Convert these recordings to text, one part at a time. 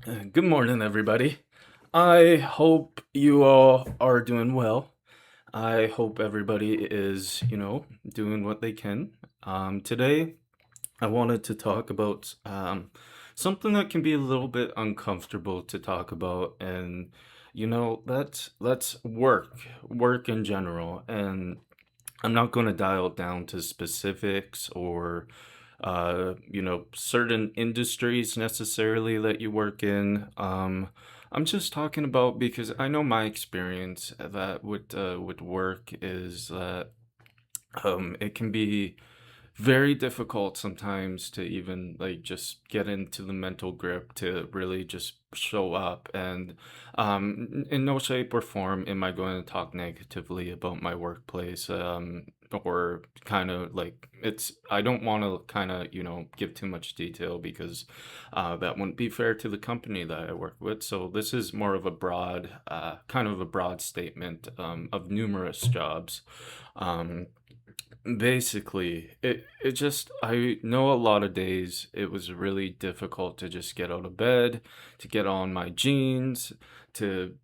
Good morning, everybody. I hope you all are doing well. I hope everybody is, doing what they can. Today, I wanted to talk about something that can be a little bit uncomfortable to talk about, and that's work in general. And I'm not going to dial it down to specifics or certain industries necessarily that you work in. I'm just talking about because I know my experience that with work is that it can be very difficult sometimes to even like just get into the mental grip to really just show up. And in no shape or form am I going to talk negatively about my workplace, or kind of like it's I don't want to kind of give too much detail because that wouldn't be fair to the company that I work with. So this is more of a broad kind of a broad statement of numerous jobs. um, Basically, it just I know a lot of days it was really difficult to just get out of bed, to get on my jeans, to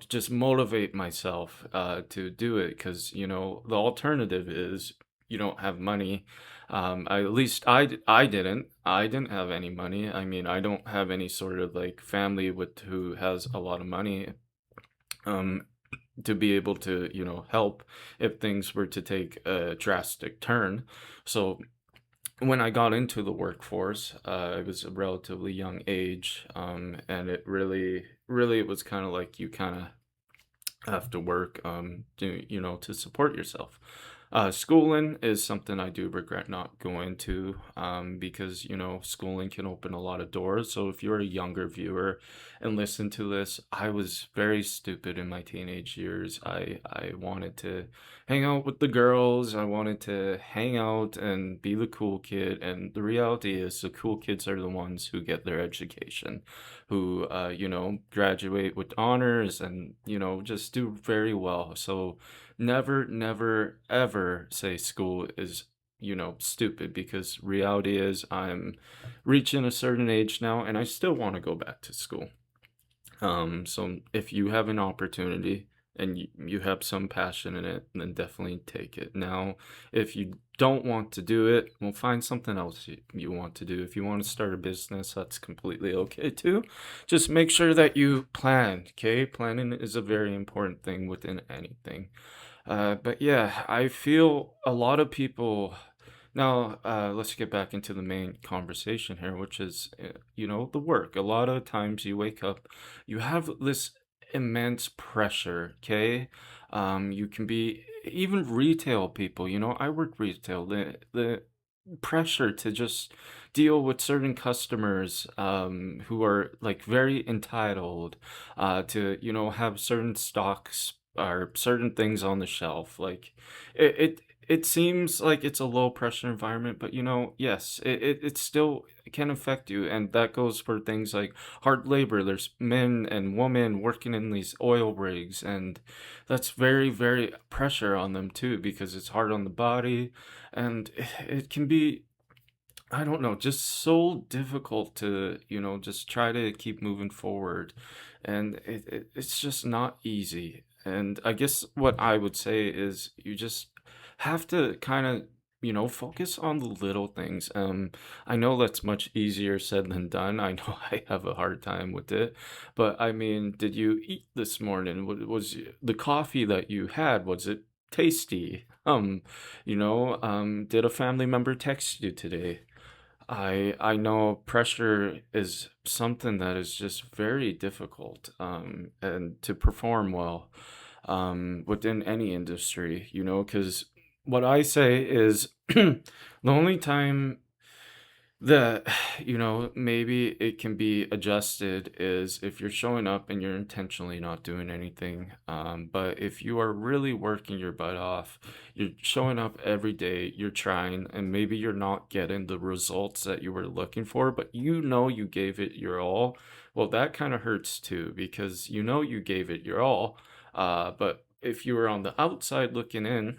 just motivate myself to do it because the alternative is you don't have money. At least I didn't have any money. I mean, I don't have any sort of like family with who has a lot of money. Um, to be able to, help if things were to take a drastic turn. So when I got into the workforce, it was a relatively young age, and it really, it was kind of like you kind of have to work to support yourself. Schooling is something I do regret not going to, because schooling can open a lot of doors. So if you're a younger viewer and listen to this, I was very stupid in my teenage years. I wanted to hang out with the girls. I wanted to hang out and be the cool kid. And the reality is the cool kids are the ones who get their education, who graduate with honors and just do very well. So never ever say school is stupid, because reality is I'm reaching a certain age now and I still want to go back to school. So if you have an opportunity and you have some passion in it, then definitely take it. Now, if you don't want to do it, well, find something else you want to do. If you want to start a business, that's completely okay too. Just make sure that you plan, okay? Planning is a very important thing within anything. But yeah, I feel a lot of people. Now, let's get back into the main conversation here, which is, the work. A lot of times you wake up, you have this immense pressure, okay? You can be even retail people, I work retail. The pressure to just deal with certain customers who are like very entitled to have certain stocks or certain things on the shelf. Like it seems like it's a low pressure environment, but yes, it still can affect you. And that goes for things like hard labor. There's men and women working in these oil rigs, and that's very, very pressure on them too, because it's hard on the body. And it can be, I don't know, just so difficult to, just try to keep moving forward. And it's just not easy. And I guess what I would say is you just have to kind of, focus on the little things. I know that's much easier said than done. I know I have a hard time with it. But I mean, did you eat this morning? Was the coffee that you had, was it tasty? Did a family member text you today? I know pressure is something that is just very difficult, and to perform well within any industry, because what I say is the only time that, maybe it can be adjusted is if you're showing up and you're intentionally not doing anything. But if you are really working your butt off, you're showing up every day, you're trying, and maybe you're not getting the results that you were looking for, but you gave it your all. Well, that kind of hurts too, because you gave it your all. But if you were on the outside looking in,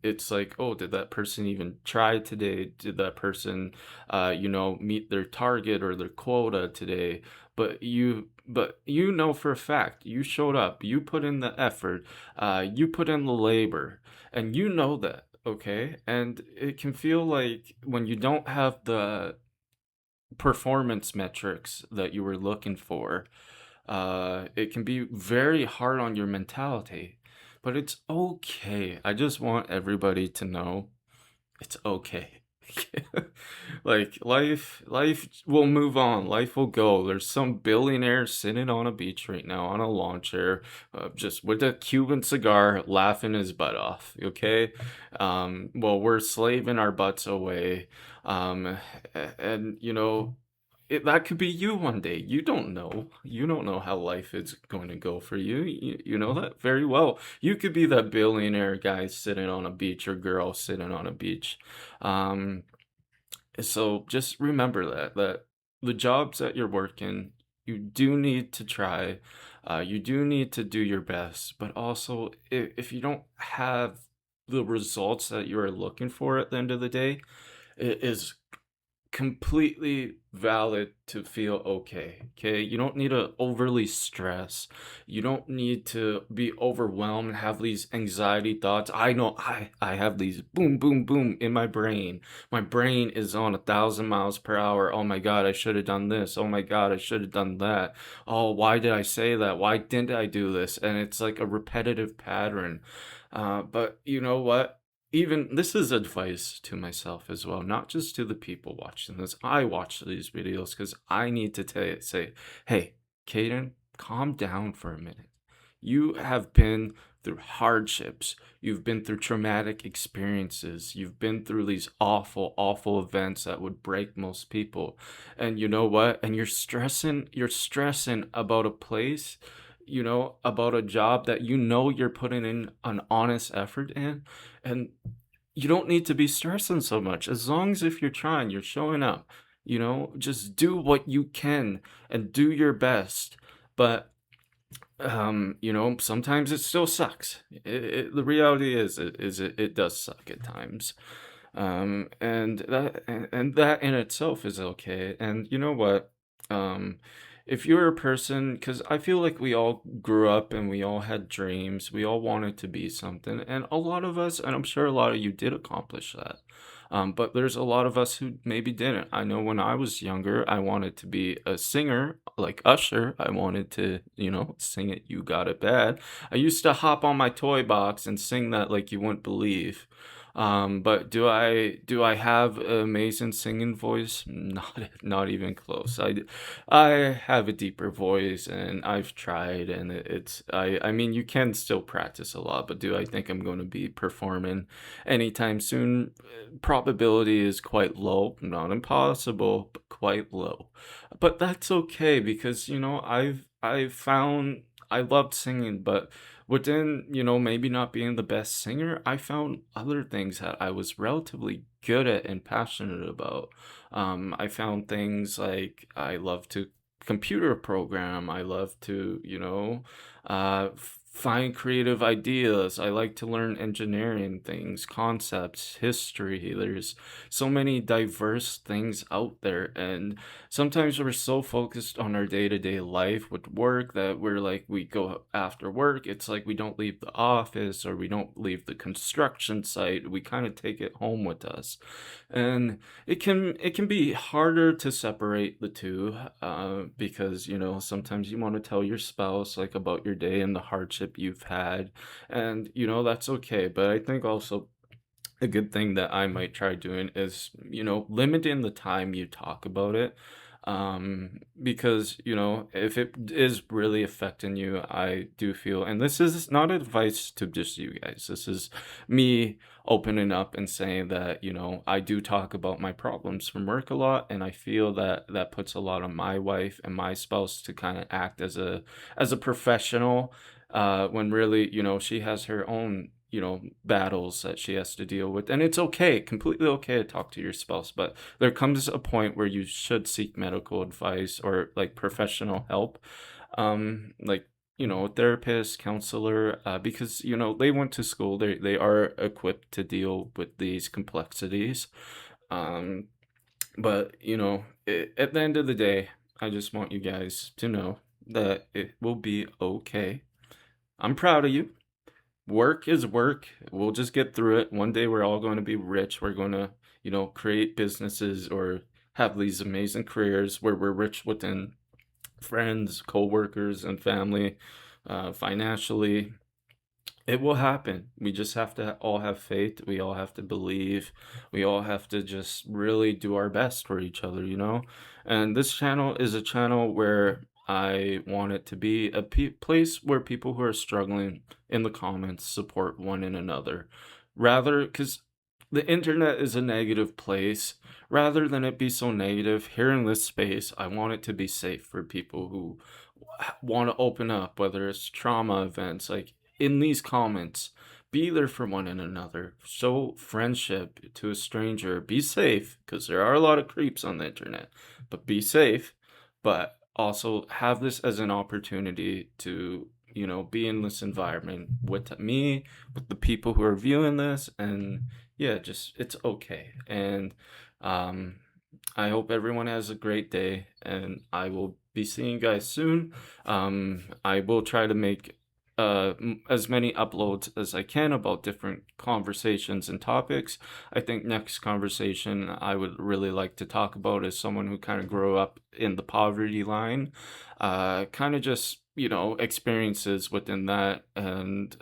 it's like, oh, did that person even try today? Did that person, meet their target or their quota today? But you know for a fact you showed up, you put in the effort, you put in the labor, and you know that, okay? And it can feel like when you don't have the performance metrics that you were looking for, it can be very hard on your mentality. But it's okay. I just want everybody to know it's okay. Like life will move on. Life will go. There's some billionaire sitting on a beach right now on a lawn chair, just with a Cuban cigar, laughing his butt off. Okay, well, we're slaving our butts away, and that could be you one day. You don't know. You don't know how life is going to go for you. You know that very well. You could be that billionaire guy sitting on a beach or girl sitting on a beach. Um, so just remember that the jobs that you're working, you do need to try. You do need to do your best, but also if you don't have the results that you are looking for at the end of the day, it is completely valid to feel okay. Okay, you don't need to overly stress. You don't need to be overwhelmed and have these anxiety thoughts. I know I have these boom boom boom in my brain. My brain is on 1,000 miles per hour. Oh my god, I should have done this. Oh my god, I should have done that. Oh, why did I say that? Why didn't I do this? And it's like a repetitive pattern. But you know what, even this is advice to myself as well, not just to the people watching this. I watch these videos because I need to say, hey, Caden, calm down for a minute. You have been through hardships. You've been through traumatic experiences. You've been through these awful, awful events that would break most people. And you know what? And you're stressing about a place, about a job that you're putting in an honest effort in. And you don't need to be stressing so much. As long as if you're trying, you're showing up, just do what you can and do your best. But sometimes it still sucks. The reality is it does suck at times. And that in itself is okay. And you know what? Um, if you're a person, because I feel like we all grew up and we all had dreams, we all wanted to be something, and a lot of us, and I'm sure a lot of you did accomplish that. But there's a lot of us who maybe didn't. I know when I was younger, I wanted to be a singer like Usher. I wanted to, sing it, You Got It Bad. I used to hop on my toy box and sing that like you wouldn't believe. But do I have an amazing singing voice? Not even close. I have a deeper voice, and I've tried, and I mean, you can still practice a lot, but do I think I'm going to be performing anytime soon? Probability is quite low, not impossible, but quite low. But that's okay because I've found I loved singing, but within, maybe not being the best singer, I found other things that I was relatively good at and passionate about. I found things like I love to computer program. I love to, find creative ideas. I like to learn engineering things, concepts, history. There's so many diverse things out there, and sometimes we're so focused on our day-to-day life with work that we're like, we go after work, it's like we don't leave the office or we don't leave the construction site. We kind of take it home with us, and it can be harder to separate the two, because sometimes you want to tell your spouse like about your day and the hardship you've had, and that's okay. But I think also a good thing that I might try doing is, limiting the time you talk about it. Because, if it is really affecting you, I do feel, and this is not advice to just you guys, this is me opening up and saying that, I do talk about my problems from work a lot, and I feel that that puts a lot on my wife and my spouse to kind of act as a professional, when really, she has her own, battles that she has to deal with. And it's okay, completely okay to talk to your spouse, but there comes a point where you should seek medical advice or like professional help. Like a therapist, counselor, because they went to school. They are equipped to deal with these complexities. Um, but at the end of the day, I just want you guys to know that it will be okay. I'm proud of you. Work is work. We'll just get through it. One day we're all going to be rich. We're going to, create businesses or have these amazing careers where we're rich within friends, co-workers, and family, financially. It will happen. We just have to all have faith. We all have to believe. We all have to just really do our best for each other, And this channel is a channel where I want it to be a place where people who are struggling in the comments support one and another. Rather, because the internet is a negative place, rather than it be so negative, here in this space, I want it to be safe for people who want to open up, whether it's trauma events, like in these comments, be there for one and another. Show friendship to a stranger. Be safe, because there are a lot of creeps on the internet, but be safe. But also have this as an opportunity to, be in this environment with me, with the people who are viewing this, and yeah, just it's okay. And um, I hope everyone has a great day, and I will be seeing you guys soon. I will try to make as many uploads as I can about different conversations and topics. I think next conversation I would really like to talk about is someone who kind of grew up in the poverty line, kind of just experiences within that, and